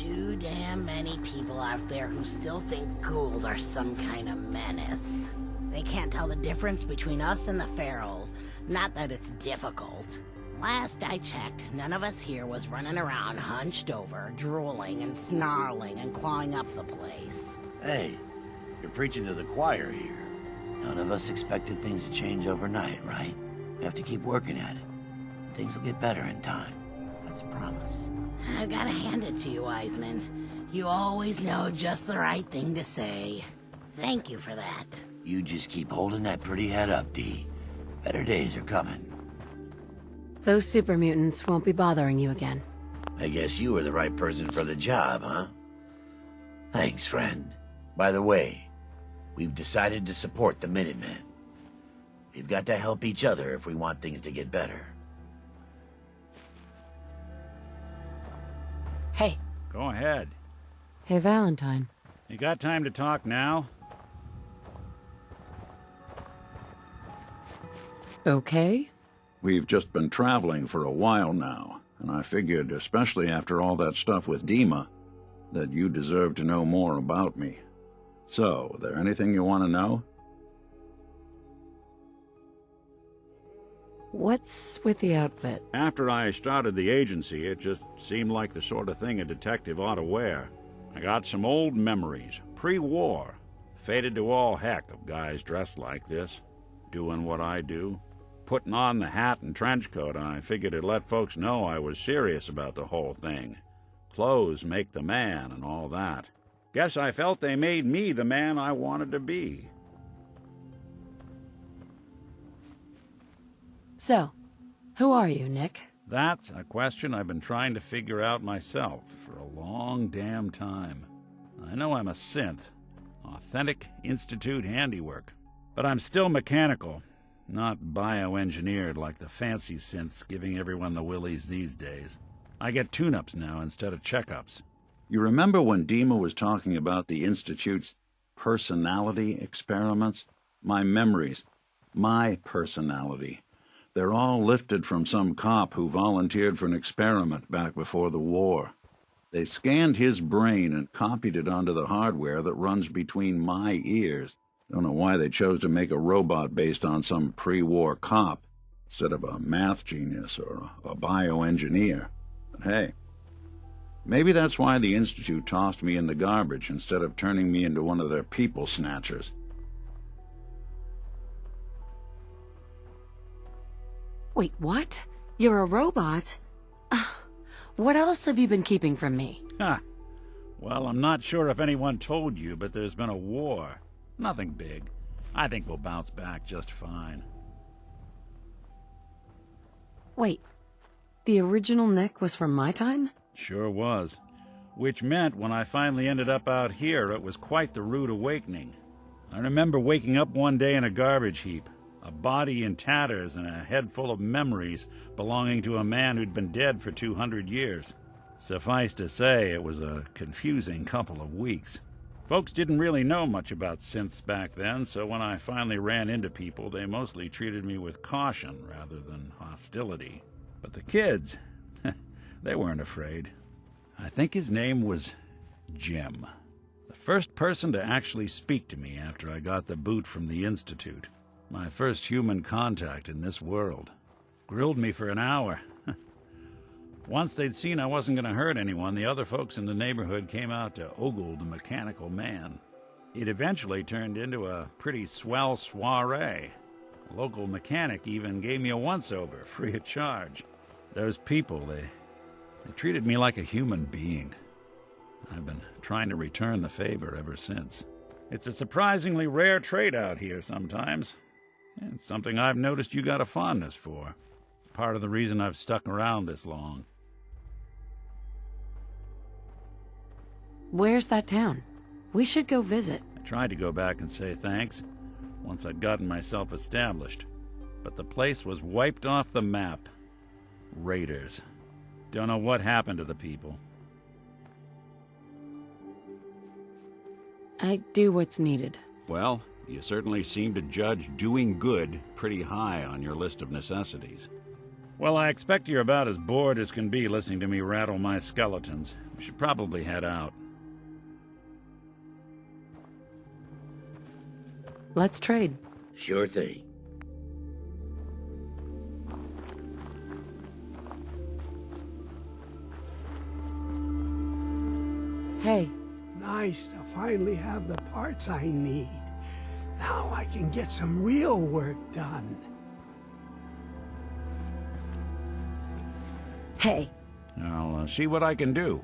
too damn many people out there who still think ghouls are some kind of menace. They can't tell the difference between us and the ferals. Not that it's difficult. Last I checked, none of us here was running around hunched over, drooling and snarling and clawing up the place. Hey, you're preaching to the choir here. None of us expected things to change overnight, right? We have to keep working at it. Things will get better in time. That's a promise. I've gotta hand it to you, Wiseman. You always know just the right thing to say. Thank you for that. You just keep holding that pretty head up, Dee. Better days are coming. Those super mutants won't be bothering you again. I guess you were the right person for the job, huh? Thanks, friend. By the way, we've decided to support the Minutemen. We've got to help each other if we want things to get better. Hey. Go ahead. Hey, Valentine. You got time to talk now? Okay. We've just been traveling for a while now, and I figured, especially after all that stuff with Dima, that you deserve to know more about me. So, there anything you want to know? What's with the outfit? After I started the agency, it just seemed like the sort of thing a detective ought to wear. I got some old memories, pre-war. Faded to all heck of guys dressed like this, doing what I do. Putting on the hat and trench coat, I figured it'd let folks know I was serious about the whole thing. Clothes make the man and all that. Guess I felt they made me the man I wanted to be. So, who are you, Nick? That's a question I've been trying to figure out myself for a long damn time. I know I'm a synth, authentic Institute handiwork, but I'm still mechanical, not bioengineered like the fancy synths giving everyone the willies these days. I get tune-ups now instead of checkups. You remember when Dima was talking about the Institute's personality experiments? My memories. My personality. They're all lifted from some cop who volunteered for an experiment back before the war. They scanned his brain and copied it onto the hardware that runs between my ears. Don't know why they chose to make a robot based on some pre-war cop instead of a math genius or a bioengineer. But hey, maybe that's why the Institute tossed me in the garbage instead of turning me into one of their people snatchers. Wait, what? You're a robot? What else have you been keeping from me? Ha! Well, I'm not sure if anyone told you, but there's been a war. Nothing big. I think we'll bounce back just fine. Wait, the original Nick was from my time? Sure was. Which meant when I finally ended up out here, it was quite the rude awakening. I remember waking up one day in a garbage heap, a body in tatters and a head full of memories belonging to a man who'd been dead for 200 years. Suffice to say, it was a confusing couple of weeks. Folks didn't really know much about synths back then, so when I finally ran into people, they mostly treated me with caution rather than hostility. But the kids, they weren't afraid. I think his name was Jim. The first person to actually speak to me after I got the boot from the Institute. My first human contact in this world. Grilled me for an hour. Once they'd seen I wasn't going to hurt anyone, the other folks in the neighborhood came out to ogle the mechanical man. It eventually turned into a pretty swell soiree. A local mechanic even gave me a once-over, free of charge. Those people, they treated me like a human being. I've been trying to return the favor ever since. It's a surprisingly rare trait out here sometimes. It's something I've noticed you got a fondness for. Part of the reason I've stuck around this long. Where's that town? We should go visit. I tried to go back and say thanks, once I'd gotten myself established. But the place was wiped off the map. Raiders. Don't know what happened to the people. I do what's needed. Well, you certainly seem to judge doing good pretty high on your list of necessities. Well, I expect you're about as bored as can be listening to me rattle my skeletons. We should probably head out. Let's trade. Sure thing. Hey, Nice to finally have the parts I need. Now I can get some real work done. hey. I'll see what I can do.